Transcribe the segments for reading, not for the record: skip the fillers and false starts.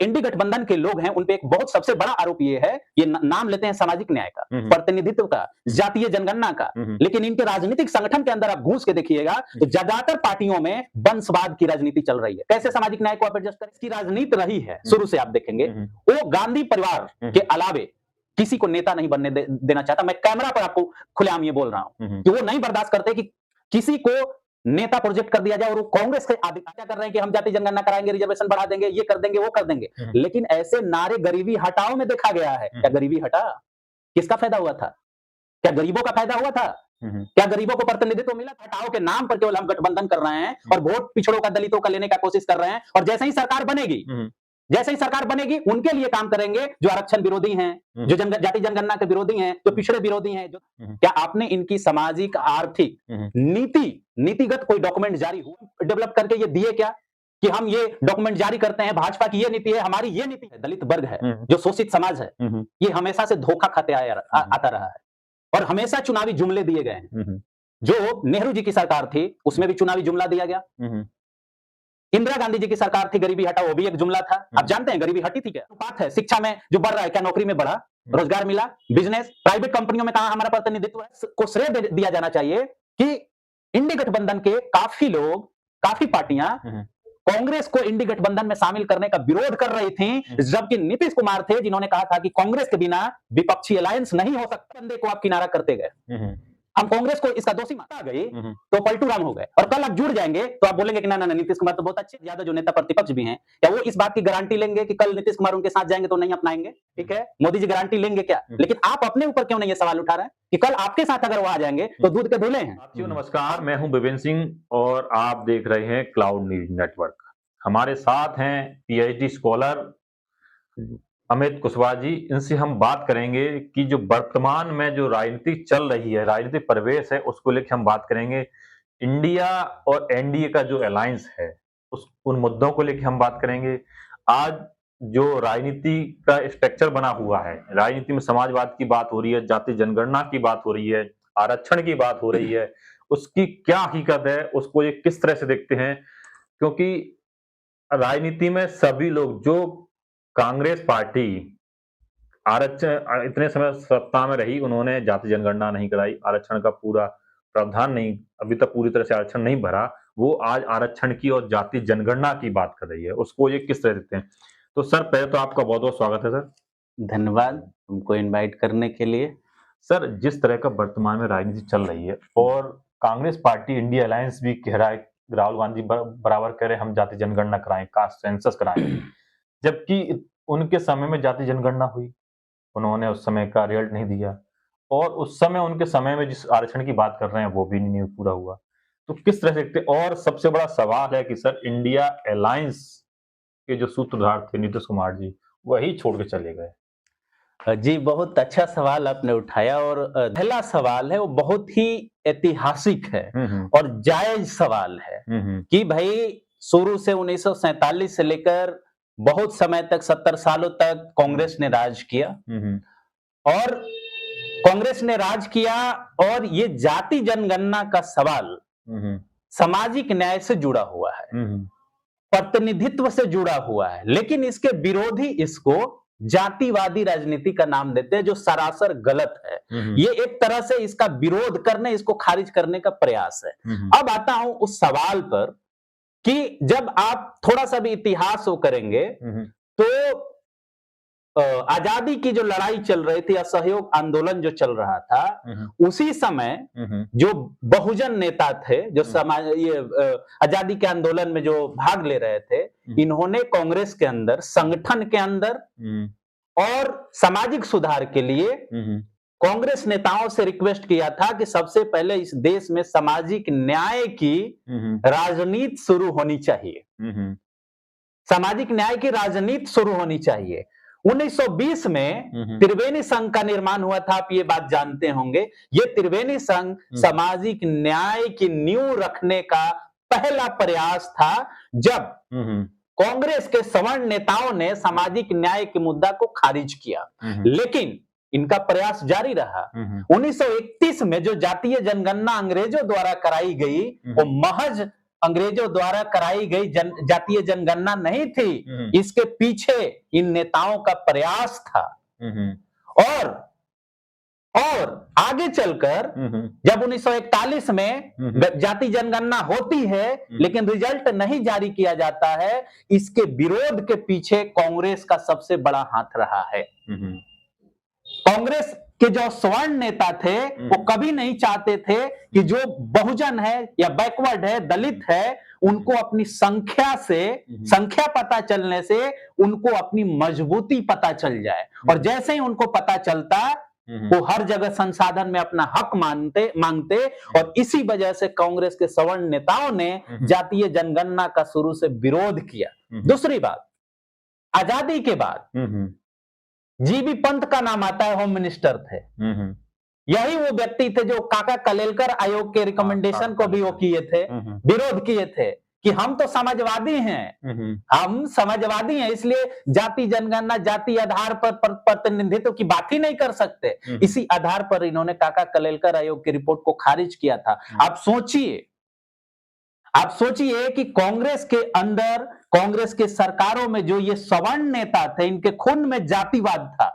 इंडी गठबंधन के लोग हैं उन पे एक बहुत सबसे बड़ा आरोप ये है, ये नाम लेते हैं सामाजिक न्याय का, प्रतिनिधित्व का, जातीय जनगणना का, लेकिन इनके राजनीतिक संगठन के अंदर आप घुस के देखिएगा तो ज्यादातर पार्टियों में वंशवाद की राजनीति चल रही है। कैसे सामाजिक न्याय को आप एडजस्ट करें? इसकी राजनीति रही है शुरू से, आप देखेंगे वो गांधी परिवार के अलावे किसी को नेता नहीं बनने देना चाहता। मैं कैमरा पर आपको खुलेआम ये बोल रहा हूं कि वो नहीं बर्दाश्त करते कि किसी को नेता प्रोजेक्ट कर दिया जाए, और वो कांग्रेस के आदित्य कर रहे हैं कि हम जाति जनगणना कराएंगे, रिजर्वेशन बढ़ा देंगे, ये कर देंगे, वो कर देंगे। लेकिन ऐसे नारे गरीबी हटाओ में देखा गया है। क्या गरीबी हटा? किसका फायदा हुआ था? क्या गरीबों का फायदा हुआ था? क्या गरीबों को प्रतिनिधित्व मिला? हटाओ के नाम पर केवल हम गठबंधन कर रहे हैं और वोट पिछड़ों का, दलितों का लेने का कोशिश कर रहे हैं। और जैसे ही सरकार बनेगी उनके लिए काम करेंगे जो आरक्षण विरोधी हैं, जो जाति जनगणना के विरोधी हैं, जो पिछड़े विरोधी हैं। क्या आपने इनकी सामाजिक आर्थिक नीतिगत कोई डॉक्यूमेंट जारी हुआ, डेवलप करके ये दिए क्या कि हम ये डॉक्यूमेंट जारी करते हैं, भाजपा की ये नीति है, हमारी ये नीति है? दलित वर्ग है, जो शोषित समाज है, ये हमेशा से धोखा खाते आता रहा है और हमेशा चुनावी जुमले दिए गए हैं। जो नेहरू जी की सरकार थी उसमें भी चुनावी जुमला दिया गया। इंदिरा गांधी जी की सरकार थी, गरीबी हटाओ, वो भी एक जुमला था। आप जानते हैं गरीबी हटी थी क्या? बात है शिक्षा में जो बढ़ रहा है, क्या नौकरी में बढ़ा, रोजगार मिला, बिजनेस, प्राइवेट कंपनियों में कहां हमारा प्रतिनिधित्व है? को श्रेय दिया जाना चाहिए कि इंडी गठबंधन के काफी लोग, काफी पार्टियां कांग्रेस को इंडी गठबंधन में शामिल करने का विरोध कर रही थी, जबकि नीतीश कुमार थे जिन्होंने कहा था कि कांग्रेस के बिना विपक्षी अलायंस नहीं हो सकता। बंदे को आप किनारा करते गए, हम कांग्रेस को इसका दोषी माना गई तो पलटू राम हो गए। और कल आप जुड़ जाएंगे तो आप बोलेंगे कि ना नीतीश कुमार तो बहुत अच्छे। ज्यादा जो नेता प्रतिपक्ष भी हैं, क्या वो इस बात की गारंटी लेंगे कि कल नीतीश कुमार उनके साथ जाएंगे तो नहीं अपनाएंगे? ठीक है, मोदी जी गारंटी लेंगे क्या? लेकिन आप अपने ऊपर क्यों नहीं ये सवाल उठा रहे हैं कि कल आपके साथ अगर वो आ जाएंगे तो दूध के धुले हैं? साथियों नमस्कार, मैं हूं विपिन सिंह और आप देख रहे हैं क्लाउड न्यूज नेटवर्क। हमारे साथ हैं पीएचडी स्कॉलर अमित कुशवाहा जी। इनसे हम बात करेंगे कि जो वर्तमान में जो राजनीति चल रही है, राजनीतिक परिवेश है, उसको लेकर हम बात करेंगे। इंडिया और एनडीए का जो अलायंस है उन मुद्दों को लेकर हम बात करेंगे। आज जो राजनीति का स्ट्रक्चर बना हुआ है, राजनीति में समाजवाद की बात हो रही है, जाति जनगणना की बात हो रही है, आरक्षण की बात हो रही है, उसकी क्या हकीकत है, उसको ये किस तरह से देखते हैं? क्योंकि राजनीति में सभी लोग, जो कांग्रेस पार्टी आरक्षण इतने समय सत्ता में रही, उन्होंने जाति जनगणना नहीं कराई, आरक्षण का पूरा प्रावधान नहीं, अभी तक पूरी तरह से आरक्षण नहीं भरा, वो आज आरक्षण की और जाति जनगणना की बात कर रही है, उसको ये किस तरह देखते हैं? तो सर पहले तो आपका बहुत बहुत स्वागत है सर। धन्यवाद हमको इनवाइट करने के लिए। सर, जिस तरह का वर्तमान में राजनीति चल रही है और कांग्रेस पार्टी इंडिया अलायंस भी कह रहा है, राहुल गांधी बराबर कह रहे हम जाति जनगणना कराएं, कास्ट सेंसस कराएं, जबकि उनके समय में जाति जनगणना हुई, उन्होंने उस समय का रिजल्ट नहीं दिया और उस समय उनके समय में जिस आरक्षण की बात कर रहे हैं वो भी नहीं पूरा हुआ। तो किस तरह से देखते? और सबसे बड़ा सवाल है कि सर इंडिया अलायंस के जो सूत्रधार थे नीतीश कुमार जी, वही छोड़ के चले गए। जी, बहुत अच्छा सवाल आपने उठाया और पहला सवाल है वो बहुत ही ऐतिहासिक है और जायज सवाल है कि भाई शुरू से 1947 से लेकर बहुत समय तक, 70 सालों तक कांग्रेस ने राज किया और कांग्रेस ने राज किया और ये जाति जनगणना का सवाल सामाजिक न्याय से जुड़ा हुआ है, प्रतिनिधित्व से जुड़ा हुआ है, लेकिन इसके विरोधी इसको जातिवादी राजनीति का नाम देते हैं, जो सरासर गलत है। ये एक तरह से इसका विरोध करने, इसको खारिज करने का प्रयास है। अब आता हूं उस सवाल पर कि जब आप थोड़ा सा भी इतिहास वो करेंगे तो आजादी की जो लड़ाई चल रही थी, असहयोग आंदोलन जो चल रहा था, उसी समय जो बहुजन नेता थे, जो समाज ये आजादी के आंदोलन में जो भाग ले रहे थे, इन्होंने कांग्रेस के अंदर, संगठन के अंदर और सामाजिक सुधार के लिए कांग्रेस नेताओं से रिक्वेस्ट किया था कि सबसे पहले इस देश में सामाजिक न्याय की राजनीति शुरू होनी चाहिए, सामाजिक न्याय की राजनीति शुरू होनी चाहिए। 1920 में त्रिवेणी संघ का निर्माण हुआ था, आप ये बात जानते होंगे। ये त्रिवेणी संघ सामाजिक न्याय की नींव रखने का पहला प्रयास था, जब कांग्रेस के सवर्ण नेताओं ने सामाजिक न्याय के मुद्दा को खारिज किया, लेकिन इनका प्रयास जारी रहा। 1931 में जो जातीय जनगणना अंग्रेजों द्वारा कराई गई, वो महज अंग्रेजों द्वारा कराई गई जातीय जनगणना नहीं थी, इसके पीछे इन नेताओं का प्रयास था। और आगे चलकर जब 1941 में जाति जनगणना होती है लेकिन रिजल्ट नहीं जारी किया जाता है, इसके विरोध के पीछे कांग्रेस का सबसे बड़ा हाथ रहा है। कांग्रेस के जो स्वर्ण नेता थे वो कभी नहीं चाहते थे कि जो बहुजन है या बैकवर्ड है, दलित है, उनको अपनी संख्या पता चलने से उनको अपनी मजबूती पता चल जाए, और जैसे ही उनको पता चलता वो हर जगह संसाधन में अपना हक मांगते। और इसी वजह से कांग्रेस के सवर्ण नेताओं ने जातीय जनगणना का शुरू से विरोध किया। दूसरी बात, आजादी के बाद जीबी पंत का नाम आता है, होम मिनिस्टर थे। यही वो व्यक्ति थे जो काका कलेलकर आयोग के रिकमेंडेशन को भी वो किए थे, विरोध किए थे कि हम तो समाजवादी हैं, हम समाजवादी हैं, इसलिए जाति जनगणना जाति आधार पर प्रतिनिधित्व की बात ही नहीं कर सकते। इसी आधार पर इन्होंने काका कलेलकर आयोग की रिपोर्ट को खारिज किया था। आप सोचिए कि कांग्रेस के अंदर, कांग्रेस के सरकारों में जो ये सवर्ण नेता थे, इनके खून में जातिवाद था।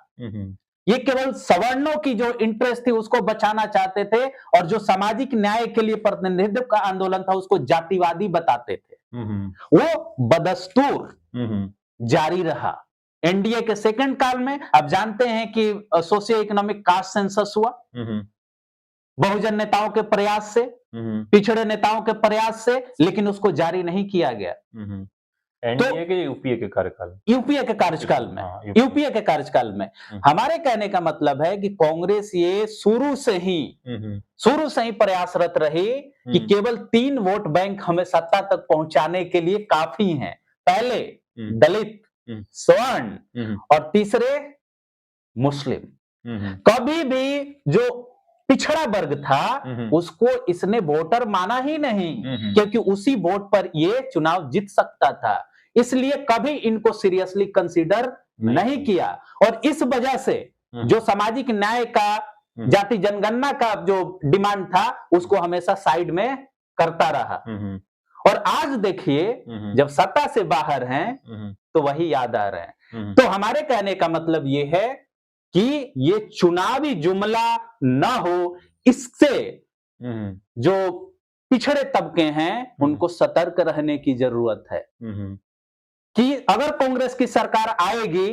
ये केवल सवर्णों की जो इंटरेस्ट थी उसको बचाना चाहते थे, और जो सामाजिक न्याय के लिए प्रतिनिधित्व का आंदोलन था उसको जातिवादी बताते थे। वो बदस्तूर जारी रहा। एनडीए के सेकंड काल में आप जानते हैं कि सोशियो इकोनॉमिक कास्ट सेंसस हुआ, बहुजन नेताओं के प्रयास से, पिछड़े नेताओं के प्रयास से, लेकिन उसको जारी नहीं किया गया। एनडीए के यूपीए के कार्यकाल यूपीए के कार्यकाल में हमारे कहने का मतलब है कि कांग्रेस ये शुरू से ही प्रयासरत रही कि केवल 3 वोट बैंक हमें सत्ता तक पहुंचाने के लिए काफी हैं। पहले दलित, स्वर्ण और तीसरे मुस्लिम। कभी भी जो पिछड़ा वर्ग था उसको इसने वोटर माना ही नहीं, क्योंकि उसी वोट पर ये चुनाव जीत सकता था, इसलिए कभी इनको सीरियसली कंसीडर नहीं किया। और इस वजह से जो सामाजिक न्याय का, जाति जनगणना का जो डिमांड था उसको हमेशा साइड में करता रहा। और आज देखिए जब सत्ता से बाहर हैं तो वही याद आ रहे हैं। तो हमारे कहने का मतलब ये है कि ये चुनावी जुमला ना हो, इससे जो पिछड़े तबके हैं उनको सतर्क रहने की जरूरत है कि अगर कांग्रेस की सरकार आएगी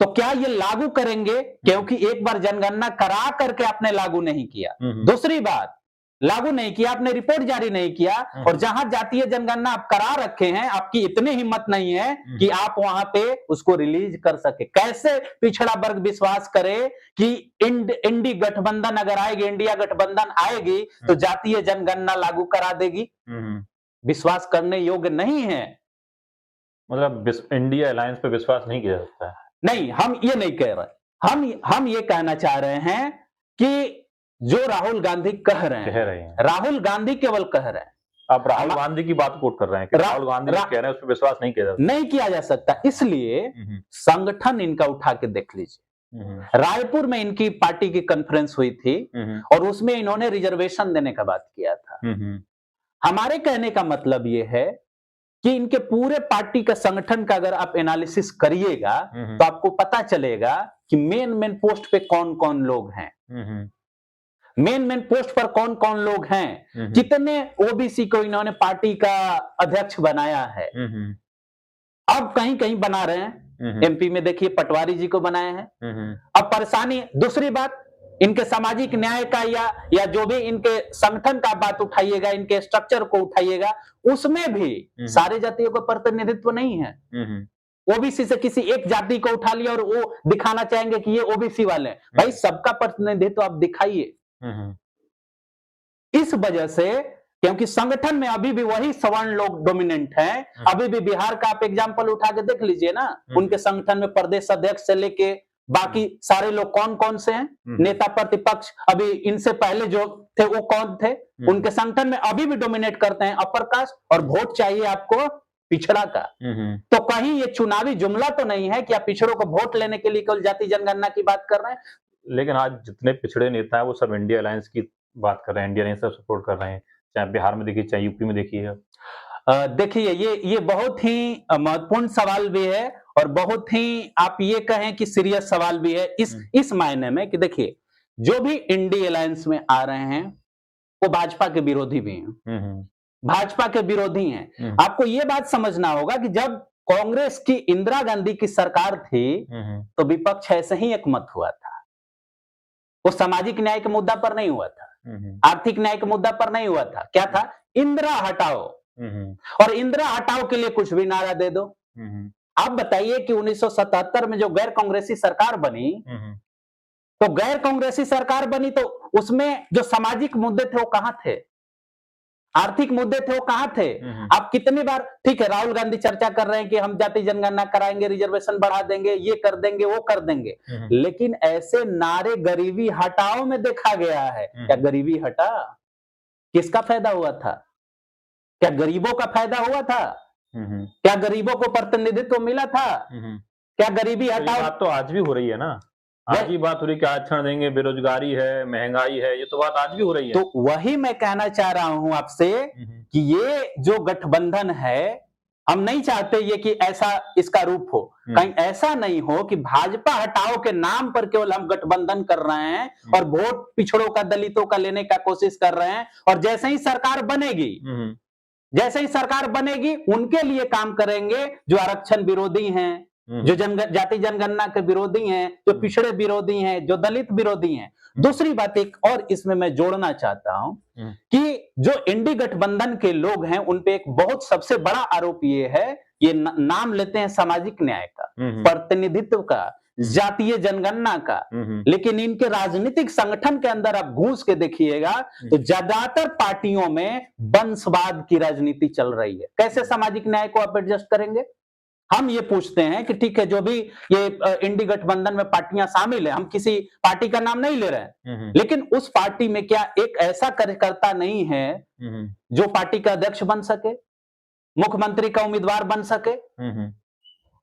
तो क्या ये लागू करेंगे, क्योंकि एक बार जनगणना करा करके आपने लागू नहीं किया। दूसरी बात, लागू नहीं किया, आपने रिपोर्ट जारी नहीं किया, और जहां जातीय जनगणना आप करा रखे हैं आपकी इतनी हिम्मत नहीं है कि आप वहां पे उसको रिलीज कर सके। कैसे पिछड़ा वर्ग विश्वास करे कि इंडी गठबंधन अगर आएगी, इंडिया गठबंधन आएगी तो जातीय जनगणना लागू करा देगी? विश्वास करने योग्य नहीं है। मतलब इंडिया अलायंस पे विश्वास नहीं किया जाता है? नहीं, हम ये नहीं कह रहे, हम ये कहना चाह रहे हैं कि जो राहुल गांधी कह रहे हैं, राहुल गांधी केवल कह रहे हैं। आप राहुल गांधी की बात कोट कर रहे हैं कि राहुल गांधी कह रहे हैं उस पर विश्वास नहीं किया जा सकता। इसलिए संगठन इनका उठा के देख लीजिए। रायपुर में इनकी पार्टी की कॉन्फ्रेंस हुई थी और उसमें इन्होंने रिजर्वेशन देने का बात किया था। हमारे कहने का मतलब ये है कि इनके पूरे पार्टी का संगठन का अगर आप एनालिसिस करिएगा तो आपको पता चलेगा कि मेन पोस्ट पे कौन कौन लोग हैं, मेन पोस्ट पर कौन कौन लोग हैं, कितने ओबीसी को इन्होंने पार्टी का अध्यक्ष बनाया है। अब कहीं कहीं बना रहे हैं, एमपी में देखिए पटवारी जी को बनाए हैं। अब परेशानी, दूसरी बात, इनके सामाजिक न्याय का या जो भी इनके संगठन का बात उठाइएगा, इनके स्ट्रक्चर को उठाइएगा, उसमें भी सारे जातियों का प्रतिनिधित्व नहीं है। ओबीसी से किसी एक जाति को उठा लिया और वो दिखाना चाहेंगे कि ये ओबीसी वाले हैं। भाई सबका प्रतिनिधित्व आप दिखाइए। इस वजह से, क्योंकि संगठन में अभी भी वही सवर्ण लोग डोमिनेंट हैं। अभी भी बिहार का आप एग्जांपल उठा के देख लीजिए ना, उनके संगठन में प्रदेश अध्यक्ष से लेके बाकी सारे लोग कौन कौन से हैं, नेता प्रतिपक्ष, अभी इनसे पहले जो थे वो कौन थे, उनके संगठन में अभी भी डोमिनेट करते हैं अपर कास्ट, और वोट चाहिए आपको पिछड़ा का। तो कहीं ये चुनावी जुमला तो नहीं है कि आप पिछड़ों को वोट लेने के लिए केवल जाति जनगणना की बात कर रहे हैं। लेकिन आज जितने पिछड़े नेता हैं वो सब इंडिया अलायंस की बात कर रहे हैं, इंडिया अलायंस सपोर्ट कर रहे हैं, चाहे बिहार में देखिए, चाहे यूपी में देखिए। देखिए ये बहुत ही महत्वपूर्ण सवाल भी है और बहुत ही आप ये कहें कि सीरियस सवाल भी है इस मायने में कि देखिए जो भी इंडी अलायंस में आ रहे हैं वो भाजपा के विरोधी भी हैं, भाजपा के विरोधी हैं। आपको ये बात समझना होगा कि जब कांग्रेस की इंदिरा गांधी की सरकार थी तो विपक्ष ऐसे ही एकमत हुआ था। वो सामाजिक न्याय के मुद्दा पर नहीं हुआ था, आर्थिक न्याय के मुद्दा पर नहीं हुआ था। क्या था? इंदिरा हटाओ, और इंदिरा हटाओ के लिए कुछ भी नारा दे दो। आप बताइए कि 1977 में जो गैर कांग्रेसी सरकार बनी, तो गैर कांग्रेसी सरकार बनी तो उसमें जो सामाजिक मुद्दे थे वो कहां थे? आर्थिक मुद्दे थे वो कहां थे? आप कितनी बार, ठीक है राहुल गांधी चर्चा कर रहे हैं कि हम जाति जनगणना कराएंगे, रिजर्वेशन बढ़ा देंगे, ये कर देंगे, वो कर देंगे, लेकिन ऐसे नारे गरीबी हटाओ में देखा गया है। क्या गरीबी हटा? किसका फायदा हुआ था? क्या गरीबों का फायदा हुआ था? क्या गरीबों को प्रतिनिधित्व मिला था? क्या गरीबी हटाओ? बात तो आज भी हो रही है ना, आज ही बात हो रही है कि आरक्षण देंगे, बेरोजगारी है, महंगाई है, ये तो बात आज भी हो रही है। तो वही मैं कहना चाह रहा हूं आपसे कि ये जो गठबंधन है, हम नहीं चाहते ये कि ऐसा इसका रूप हो, कहीं ऐसा नहीं हो कि भाजपा हटाओ के नाम पर केवल हम गठबंधन कर रहे हैं और वोट पिछड़ों का, दलितों का लेने का कोशिश कर रहे हैं, और जैसे ही सरकार बनेगी, जैसे ही सरकार बनेगी उनके लिए काम करेंगे जो आरक्षण विरोधी हैं, जो जाति जनगणना के विरोधी हैं, जो पिछड़े विरोधी हैं, जो दलित विरोधी हैं। दूसरी बात एक और इसमें मैं जोड़ना चाहता हूं कि जो इंडी गठबंधन के लोग हैं उन पे एक बहुत सबसे बड़ा आरोप ये है, ये नाम लेते हैं सामाजिक न्याय का, प्रतिनिधित्व का, जातीय जनगणना का, लेकिन इनके राजनीतिक संगठन के अंदर आप घुस के देखिएगा तो ज्यादातर पार्टियों में वंशवाद की राजनीति चल रही है। कैसे सामाजिक न्याय को आप एडजस्ट करेंगे? हम ये पूछते हैं कि ठीक है जो भी ये इंडी गठबंधन में पार्टियां शामिल है, हम किसी पार्टी का नाम नहीं ले रहे हैं, लेकिन उस पार्टी में क्या एक ऐसा कार्यकर्ता नहीं है जो पार्टी का अध्यक्ष बन सके, मुख्यमंत्री का उम्मीदवार बन सके?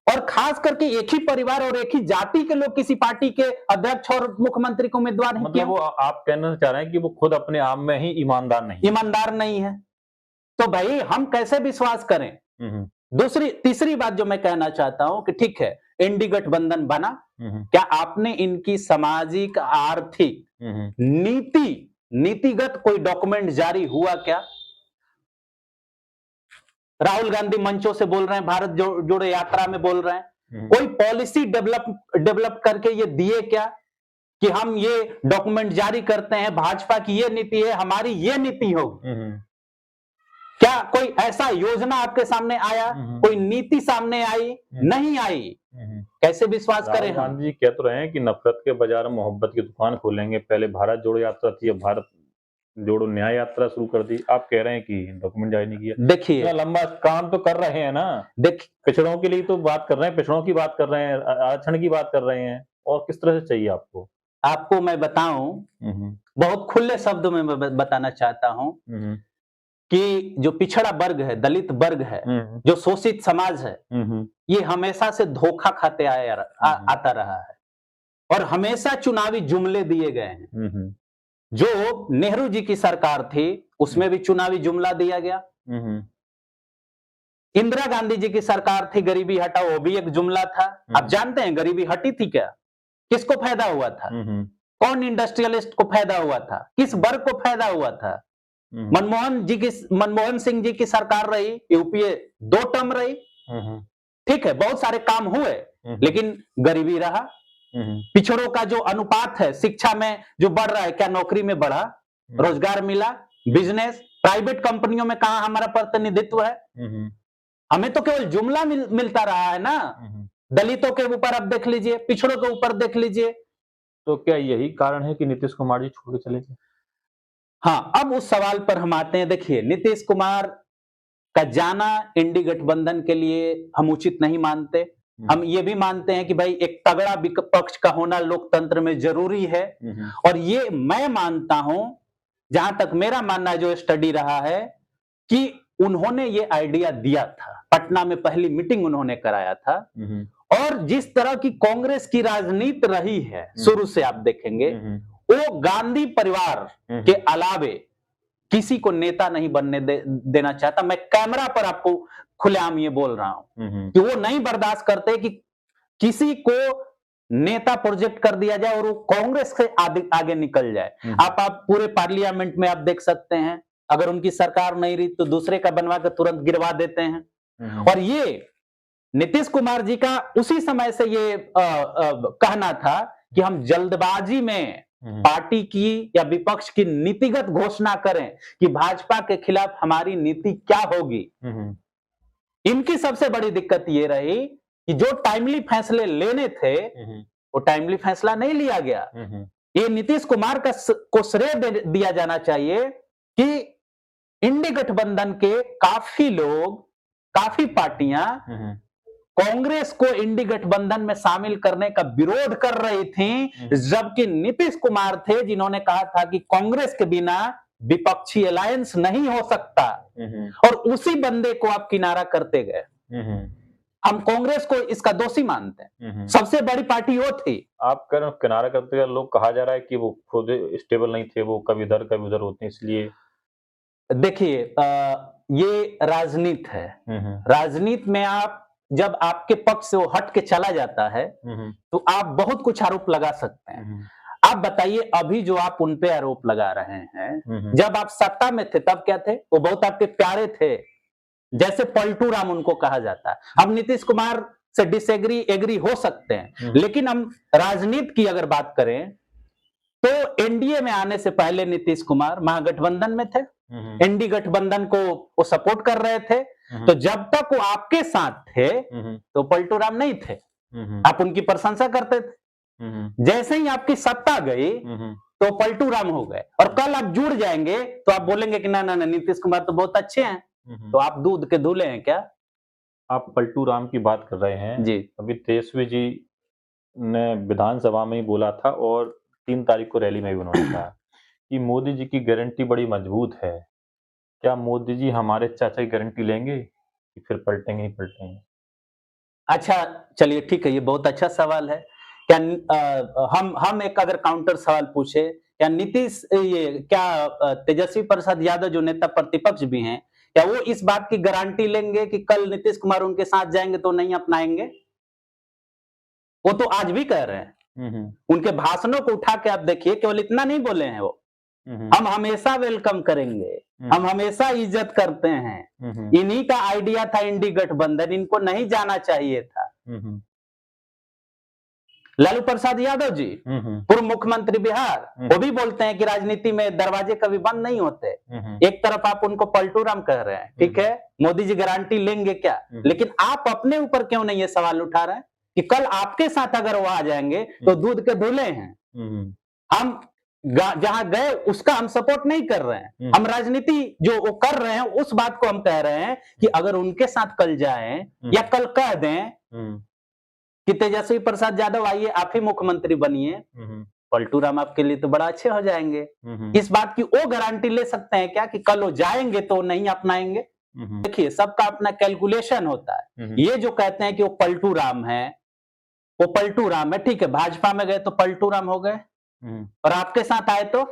और खास करके एक ही परिवार और एक ही जाति के लोग किसी पार्टी के अध्यक्ष और मुख्यमंत्री के उम्मीदवार हैं? मतलब वो आप कहना चाह रहे हैं कि वो खुद अपने आप में ही ईमानदार नहीं है, तो भाई हम कैसे विश्वास करें? तीसरी बात जो मैं कहना चाहता हूं कि ठीक है इंडी गठबंधन बना, क्या आपने इनकी सामाजिक आर्थिक नीतिगत कोई डॉक्यूमेंट जारी हुआ क्या? राहुल गांधी मंचों से बोल रहे हैं, भारत जोड़ो यात्रा में बोल रहे हैं, कोई पॉलिसी डेवलप करके ये दिए क्या कि हम ये डॉक्यूमेंट जारी करते हैं, भाजपा की ये नीति है, हमारी ये नीति होगी? क्या कोई ऐसा योजना आपके सामने आया? कोई नीति सामने आई? नहीं आई। कैसे विश्वास करें हम? गांधी जी कह तो रहे हैं कि नफरत के बाजार में मोहब्बत की दुकान खोलेंगे। पहले भारत जोड़ो यात्रा थी, अब भारत जोड़ो न्याय यात्रा शुरू कर दी। आप कह रहे हैं कि डॉक्यूमेंट जारी नहीं किया। देखिए लंबा काम तो कर रहे हैं ना, पिछड़ों के लिए तो बात कर रहे हैं, पिछड़ों की बात कर रहे हैं, आरक्षण की बात कर रहे हैं, और किस तरह से चाहिए आपको? आपको मैं बताऊं, बहुत खुले शब्दों में मैं बताना चाहता हूं कि जो पिछड़ा वर्ग है, दलित वर्ग है, जो शोषित समाज है, ये हमेशा से धोखा खाते आता रहा है और हमेशा चुनावी जुमले दिए गए हैं। जो नेहरू जी की सरकार थी उसमें भी चुनावी जुमला दिया गया। इंदिरा गांधी जी की सरकार थी, गरीबी हटाओ, वो भी एक जुमला था। आप जानते हैं गरीबी हटी थी क्या? किसको फायदा हुआ था? कौन इंडस्ट्रियलिस्ट को फायदा हुआ था? किस वर्ग को फायदा हुआ था? मनमोहन सिंह जी की सरकार रही, यूपीए 2 टर्म रही, ठीक है बहुत सारे काम हुए, लेकिन गरीबी रहा। पिछड़ों का जो अनुपात है शिक्षा में जो बढ़ रहा है, क्या नौकरी में बढ़ा? रोजगार मिला? बिजनेस, प्राइवेट कंपनियों में कहां हमारा प्रतिनिधित्व है? हमें तो केवल जुमला मिलता रहा है ना। दलितों के ऊपर अब देख लीजिए, पिछड़ों के ऊपर देख लीजिए। तो क्या यही कारण है कि नीतीश कुमार जी छोड़ के चले गए? हाँ, अब उस सवाल पर हम आते हैं। देखिए नीतीश कुमार का जाना इंडी गठबंधन के लिए हम उचित नहीं मानते। हम ये भी मानते हैं कि भाई एक तगड़ा विपक्ष का होना लोकतंत्र में जरूरी है, और ये मैं मानता हूं, जहां तक मेरा मानना जो स्टडी रहा है, कि उन्होंने ये आइडिया दिया था, पटना में पहली मीटिंग उन्होंने कराया था, और जिस तरह की कांग्रेस की राजनीति रही है शुरू से आप देखेंगे, वो गांधी परिवार के अलावे किसी को नेता नहीं बनने देना चाहता। मैं कैमरा पर आपको खुलेआम ये बोल रहा हूं कि वो नहीं बर्दाश्त करते कि किसी को नेता प्रोजेक्ट कर दिया जाए और वो कांग्रेस से आगे निकल जाए। आप पूरे पार्लियामेंट में आप देख सकते हैं, अगर उनकी सरकार नहीं रही तो दूसरे का बनवा के तुरंत गिरवा देते हैं। और ये नीतीश कुमार जी का उसी समय से ये कहना था कि हम जल्दबाजी में पार्टी की या विपक्ष की नीतिगत घोषणा करें कि भाजपा के खिलाफ हमारी नीति क्या होगी। इनकी सबसे बड़ी दिक्कत ये रही कि जो टाइमली फैसले लेने थे वो टाइमली फैसला नहीं लिया गया। ये नीतीश कुमार को श्रेय दिया जाना चाहिए कि इंडी गठबंधन के काफी लोग, काफी पार्टियां कांग्रेस को इंडी गठबंधन में शामिल करने का विरोध कर रही थी, जबकि नीतीश कुमार थे जिन्होंने कहा था कि कांग्रेस के बिना विपक्षी अलायंस नहीं हो सकता, और उसी बंदे को आप किनारा करते गए। हम कांग्रेस को इसका दोषी मानते हैं, सबसे बड़ी पार्टी वो थी। आप किनारा करते गए, लोग कहा जा रहा है कि वो खुद स्टेबल नहीं थे, वो कभी इधर कभी उधर होते हैं, इसलिए देखिए ये राजनीति है। राजनीति में आप जब आपके पक्ष से वो हट के चला जाता है तो आप बहुत कुछ आरोप लगा सकते हैं। आप बताइए, अभी जो आप उन पे आरोप लगा रहे हैं, जब आप सत्ता में थे तब क्या थे? वो बहुत आपके प्यारे थे, जैसे पलटू राम उनको कहा जाता है। अब नीतीश कुमार से डिसएग्री एग्री हो सकते हैं, लेकिन हम राजनीति की अगर बात करें तो एनडीए में आने से पहले नीतीश कुमार महागठबंधन में थे, एनडी गठबंधन को वो सपोर्ट कर रहे थे। तो जब तक वो आपके साथ थे तो पलटू राम नहीं थे, आप उनकी प्रशंसा करते थे। जैसे ही आपकी सत्ता गई तो पलटू राम हो गए, और कल आप जुड़ जाएंगे तो आप बोलेंगे कि ना ना ना, नीतीश कुमार तो बहुत अच्छे हैं। तो आप दूध के धुले हैं क्या? आप पलटू राम की बात कर रहे हैं जी। अभी तेजस्वी जी ने विधानसभा में ही बोला था और 3 तारीख को रैली में भी उन्होंने कहा कि मोदी जी की गारंटी बड़ी मजबूत है। क्या मोदी जी हमारे चाचा की गारंटी लेंगे कि फिर पलटेंगे नहीं पलटेंगे? अच्छा, चलिए ठीक है, ये बहुत अच्छा सवाल है। क्या हम एक अगर काउंटर सवाल पूछे, क्या नीतीश तेजस्वी प्रसाद यादव जो नेता प्रतिपक्ष भी हैं, क्या वो इस बात की गारंटी लेंगे कि कल नीतीश कुमार उनके साथ जाएंगे तो नहीं अपनाएंगे? वो तो आज भी कह रहे हैं। उनके भाषणों को उठा के आप देखिए, केवल इतना नहीं बोले हैं वो, हम हमेशा वेलकम करेंगे, हम हमेशा इज्जत करते हैं। इन्हीं का आइडिया था इंडी गठबंधन, इनको नहीं जाना चाहिए था। लालू प्रसाद यादव जी पूर्व मुख्यमंत्री बिहार, वो भी बोलते हैं कि राजनीति में दरवाजे कभी बंद नहीं होते। एक तरफ आप उनको पलटू राम कह रहे हैं, ठीक है, मोदी जी गारंटी लेंगे क्या, लेकिन आप अपने ऊपर क्यों नहीं ये सवाल उठा रहे हैं कि कल आपके साथ अगर वो आ जाएंगे तो दूध के धुले हैं। हम जहां गए उसका हम सपोर्ट नहीं कर रहे हैं, हम राजनीति जो वो कर रहे हैं उस बात को हम कह रहे हैं कि अगर उनके साथ कल जाएं या कल कह दें कि तेजस्वी प्रसाद यादव आइए आप ही मुख्यमंत्री बनिए, पलटू राम आपके लिए तो बड़ा अच्छे हो जाएंगे। इस बात की वो गारंटी ले सकते हैं क्या कि कल वो जाएंगे तो नहीं अपनाएंगे? देखिए, सबका अपना कैलकुलेशन होता है। ये जो कहते हैं कि वो पलटू राम है, वो पलटू राम है, ठीक है, भाजपा में गए तो पलटू राम हो गए और आपके साथ आए तो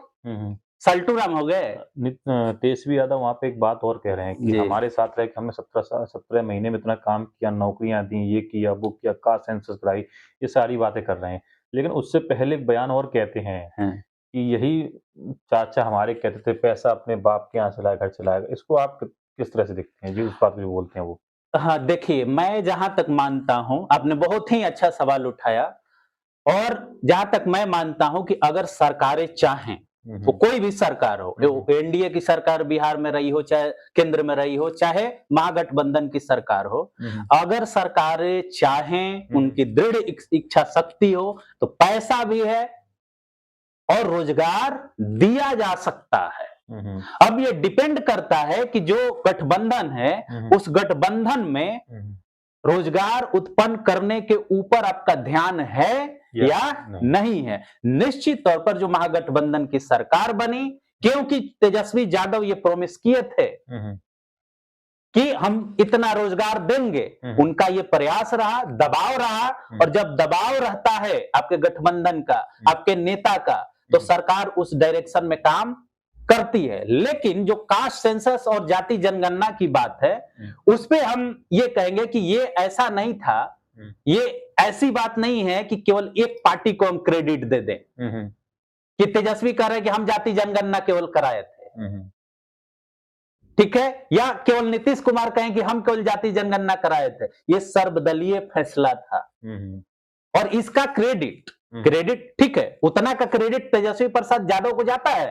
सल्टू राम हो गए। तेजस्वी यादव वहां पे एक बात और कह रहे हैं कि हमारे साथ रह के हमने 17 महीने में इतना काम किया, नौकरियां दी, ये किया वो किया, कास्ट सेंसस कराई, ये सारी बातें कर रहे हैं। लेकिन उससे पहले एक बयान और कहते हैं कि यही चाचा हमारे कहते थे पैसा अपने बाप के यहाँ चलाया घर चलाएगा। इसको आप किस तरह से देखते हैं जी, उस बात को बोलते हैं वो? हाँ, देखिए, मैं जहां तक मानता हूं, आपने बहुत ही अच्छा सवाल उठाया, और जहां तक मैं मानता हूं कि अगर सरकारें चाहें, वो कोई भी सरकार हो, एनडीए की सरकार बिहार में रही हो, चाहे केंद्र में रही हो, चाहे महागठबंधन की सरकार हो, अगर सरकारें चाहें, उनकी दृढ़ इच्छा शक्ति हो, तो पैसा भी है और रोजगार दिया जा सकता है। अब ये डिपेंड करता है कि जो गठबंधन है उस गठबंधन में रोजगार उत्पन्न करने के ऊपर आपका ध्यान है या नहीं है। निश्चित तौर पर जो महागठबंधन की सरकार बनी, क्योंकि तेजस्वी यादव ये प्रॉमिस किए थे कि हम इतना रोजगार देंगे, उनका ये प्रयास रहा, दबाव रहा, और जब दबाव रहता है आपके गठबंधन का, आपके नेता का, तो सरकार उस डायरेक्शन में काम करती है, लेकिन जो कास्ट सेंसस और जाति जनगणना की बात है उस पे हम ये कहेंगे कि ये ऐसा नहीं था, ये ऐसी बात नहीं है कि केवल एक पार्टी को हम क्रेडिट दे दें कि तेजस्वी कह रहे हैं कि हम जाति जनगणना केवल कराए थे, ठीक है, या केवल नीतीश कुमार कहें कि हम केवल जाति जनगणना कराए थे। ये सर्वदलीय फैसला था और इसका क्रेडिट ठीक है, उतना का क्रेडिट तेजस्वी प्रसाद यादव को जाता है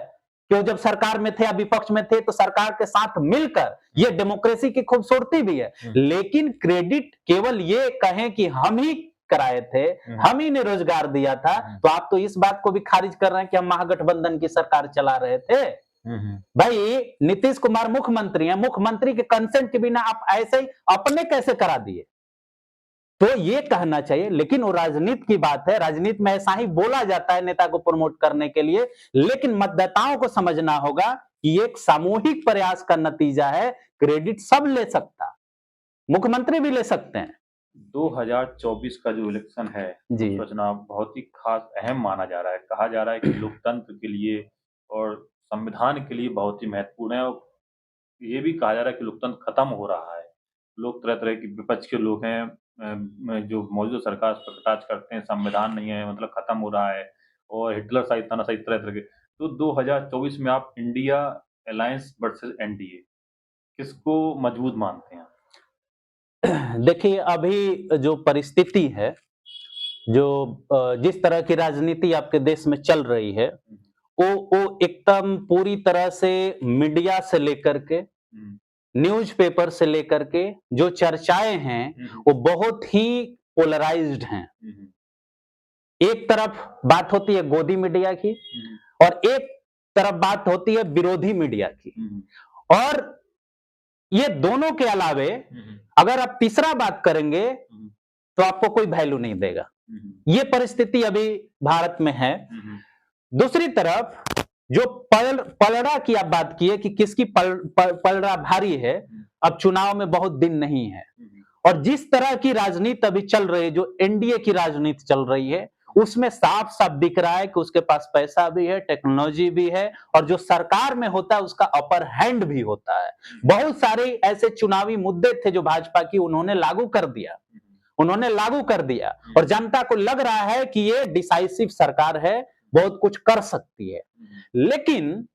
कि वो जब सरकार में थे या विपक्ष में थे तो सरकार के साथ मिलकर, ये डेमोक्रेसी की खूबसूरती भी है, लेकिन क्रेडिट केवल ये कहें कि हम ही कराए थे, हम ही ने रोजगार दिया था, तो आप तो इस बात को भी खारिज कर रहे हैं कि हम महागठबंधन की सरकार चला रहे थे। भाई नीतीश कुमार मुख्यमंत्री हैं, मुख्यमंत्री के कंसेंट के बिना आप ऐसे ही अपने कैसे करा दिए? तो ये कहना चाहिए, लेकिन वो राजनीति की बात है, राजनीति में ऐसा ही बोला जाता है नेता को प्रमोट करने के लिए, लेकिन मतदाताओं को समझना होगा कि एक सामूहिक प्रयास का नतीजा है, क्रेडिट सब ले सकता, मुख्यमंत्री भी ले सकते हैं। 2024 का जो इलेक्शन है, चुनाव बहुत ही खास अहम माना जा रहा है। कहा जा रहा है कि लोकतंत्र के लिए और संविधान के लिए बहुत ही महत्वपूर्ण है, और ये भी कहा जा रहा है कि लोकतंत्र खत्म हो रहा है। लोग तरह तरह के विपक्ष के लोग हैं जो मौजूदा सरकार पर कटाक्ष करते हैं, संविधान नहीं है मतलब खत्म हो रहा है, और हिटलर साइड तानाशाही तरह तरह के। तो 2024 में आप इंडिया अलायंस वर्सेस एनडीए किसको मजबूत मानते हैं? देखिए, अभी जो परिस्थिति है, जो जिस तरह की राजनीति आपके देश में चल रही है, वो एकदम पूरी तरह से मीडिया से लेकर के, न्यूज़पेपर से लेकर के जो चर्चाएं हैं वो बहुत ही पोलराइज्ड हैं। एक तरफ बात होती है गोदी मीडिया की और एक तरफ बात होती है विरोधी मीडिया की, और ये दोनों के अलावे अगर आप तीसरा बात करेंगे तो आपको कोई वैल्यू नहीं देगा। ये परिस्थिति अभी भारत में है। दूसरी तरफ जो पलड़ा की आप बात की है कि किसकी पलड़ा भारी है, अब चुनाव में बहुत दिन नहीं है, और जिस तरह की राजनीति अभी चल रही है, जो एनडीए की राजनीति चल रही है, उसमें साफ साफ दिख रहा है कि उसके पास पैसा भी है, टेक्नोलॉजी भी है, और जो सरकार में होता है उसका अपर हैंड भी होता है। बहुत सारे ऐसे चुनावी मुद्दे थे जो भाजपा की उन्होंने लागू कर दिया, और जनता को लग रहा है कि ये डिसाइसिव सरकार है, बहुत कुछ कर सकती है। लेकिन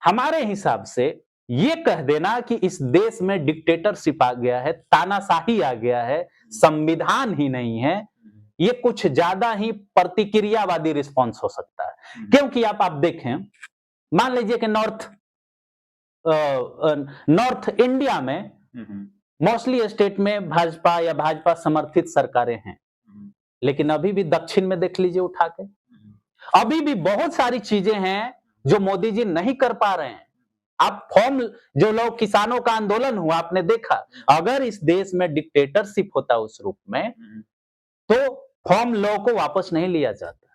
हमारे हिसाब से ये कह देना कि इस देश में डिक्टेटरशिप आ गया है, तानाशाही आ गया है, संविधान ही नहीं है, ये कुछ ज्यादा ही प्रतिक्रियावादी रिस्पॉन्स हो सकता है। क्योंकि आप देखें, मान लीजिए कि नॉर्थ इंडिया में मोस्टली स्टेट में भाजपा या भाजपा समर्थित सरकारें हैं, लेकिन अभी भी दक्षिण में देख लीजिए उठा के, अभी भी बहुत सारी चीजें हैं जो मोदी जी नहीं कर पा रहे हैं। आप फॉर्म, जो लोग किसानों का आंदोलन हुआ आपने देखा, अगर इस देश में डिक्टेटरशिप होता उस रूप में तो फॉर्म लॉ को वापस नहीं लिया जाता।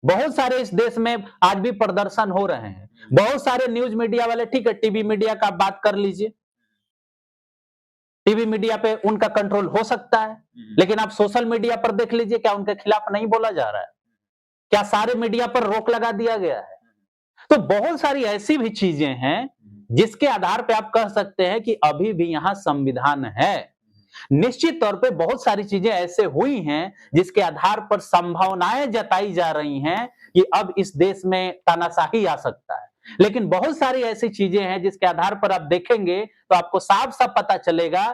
बहुत सारे इस देश में आज भी प्रदर्शन हो रहे हैं, बहुत सारे न्यूज मीडिया वाले, ठीक है टीवी मीडिया का बात कर लीजिए, टीवी मीडिया पे उनका कंट्रोल हो सकता है, लेकिन आप सोशल मीडिया पर देख लीजिए, क्या उनके खिलाफ नहीं बोला जा रहा है? क्या सारे मीडिया पर रोक लगा दिया गया है? तो बहुत सारी ऐसी भी चीजें हैं जिसके आधार पे आप कह सकते हैं कि अभी भी यहां संविधान है। निश्चित तौर पे बहुत सारी चीजें ऐसे हुई हैं जिसके आधार पर संभावनाएं जताई जा रही हैं कि अब इस देश में तानाशाही आ सकता है, लेकिन बहुत सारी ऐसी चीजें हैं जिसके आधार पर आप देखेंगे तो आपको साफ साफ पता चलेगा,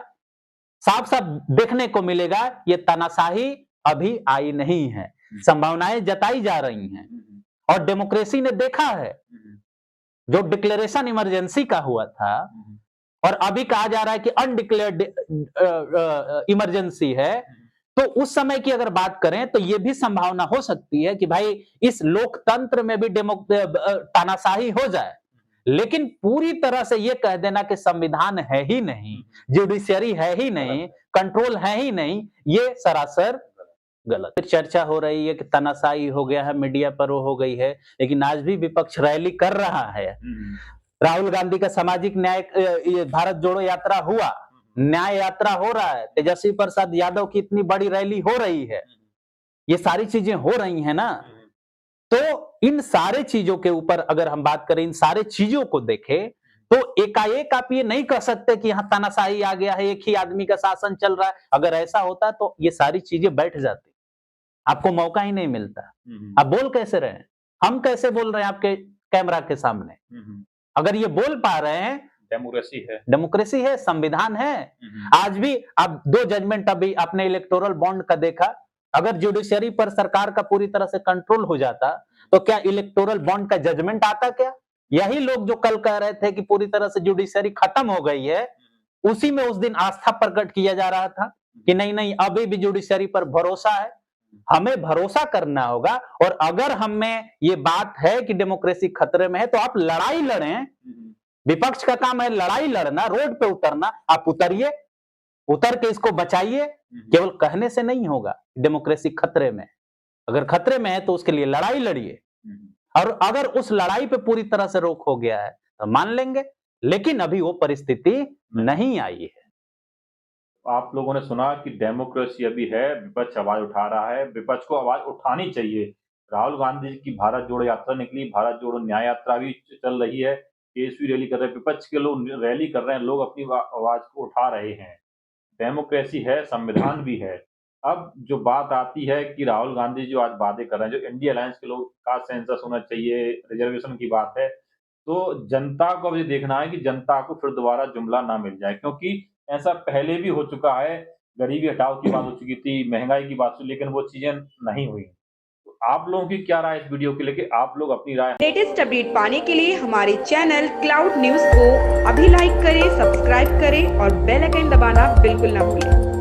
साफ साफ देखने को मिलेगा, ये तानाशाही अभी आई नहीं है, संभावनाएं जताई जा रही हैं। और डेमोक्रेसी ने देखा है, जो डिक्लेरेशन इमरजेंसी का हुआ था और अभी कहा जा रहा है कि अनडिक्लेयर्ड इमरजेंसी है, तो उस समय की अगर बात करें तो यह भी संभावना हो सकती है कि भाई इस लोकतंत्र में भी तानाशाही हो जाए, लेकिन पूरी तरह से यह कह देना कि संविधान है ही नहीं, जुडिशियरी है ही नहीं, कंट्रोल है ही नहीं, ये सरासर गलत। चर्चा हो रही है कि तानाशाही हो गया है, मीडिया पर वो हो गई है, लेकिन आज भी विपक्ष रैली कर रहा है। राहुल गांधी का सामाजिक न्याय, भारत जोड़ो यात्रा हुआ, न्याय यात्रा हो रहा है, तेजस्वी प्रसाद यादव की इतनी बड़ी रैली हो रही है, ये सारी चीजें हो रही है ना, तो इन सारे चीजों के ऊपर अगर हम बात करें, इन सारे चीजों को देखें, तो एकाएक आप ये नहीं कह सकते कि यहाँ तानाशाही आ गया है, एक ही आदमी का शासन चल रहा है। अगर ऐसा होता तो ये सारी चीजें बैठ जाती, आपको मौका ही नहीं मिलता। आप बोल कैसे रहे हैं? हम कैसे बोल रहे हैं आपके कैमरा के सामने? अगर ये बोल पा रहे हैं, डेमोक्रेसी है, संविधान है। आज भी आप 2 जजमेंट अभी आपने इलेक्टोरल बॉन्ड का देखा, अगर जुडिशरी पर सरकार का पूरी तरह से कंट्रोल हो जाता तो क्या इलेक्टोरल बॉन्ड का जजमेंट आता क्या? यही लोग जो कल कह रहे थे कि पूरी तरह से जुडिशरी खत्म हो गई है, उसी में उस दिन आस्था प्रकट किया जा रहा था कि नहीं नहीं अभी भी जुडिशरी पर भरोसा है। हमें भरोसा करना होगा, और अगर हमें ये बात है कि डेमोक्रेसी खतरे में है तो आप लड़ाई लड़ें। विपक्ष का काम है लड़ाई लड़ना, रोड पे उतरना। आप उतरिए, उतर के इसको बचाइए। केवल कहने से नहीं होगा डेमोक्रेसी खतरे में। अगर खतरे में है तो उसके लिए लड़ाई लड़िए, और अगर उस लड़ाई पे पूरी तरह से रोक हो गया है तो मान लेंगे, लेकिन अभी वो परिस्थिति नहीं आई है। आप लोगों ने सुना कि डेमोक्रेसी अभी है, विपक्ष आवाज उठा रहा है, विपक्ष को आवाज उठानी चाहिए। राहुल गांधी जी की भारत जोड़ो यात्रा निकली, भारत जोड़ो न्याय यात्रा भी चल रही है, केसवी रैली कर रहे हैं, विपक्ष के लोग रैली कर रहे हैं, लोग अपनी आवाज को उठा रहे हैं। डेमोक्रेसी है, संविधान भी है। अब जो बात आती है कि राहुल गांधी जो आज बातें कर रहे हैं, जो इंडिया अलायंस के लोग का सेंसस होना चाहिए, रिजर्वेशन की बात है, तो जनता को अब ये देखना है कि जनता को फिर दोबारा जुमला ना मिल जाए, क्योंकि ऐसा पहले भी हो चुका है। गरीबी हटाओ की बात हो चुकी थी, महंगाई की बात हुई, लेकिन वो चीजें नहीं हुई। तो आप लोगों की क्या राय इस वीडियो के लेके? आप लोग अपनी राय। लेटेस्ट अपडेट पाने के लिए हमारे चैनल क्लाउड न्यूज को अभी लाइक करें, सब्सक्राइब करें और बेल आइकन दबाना बिल्कुल ना भूलें।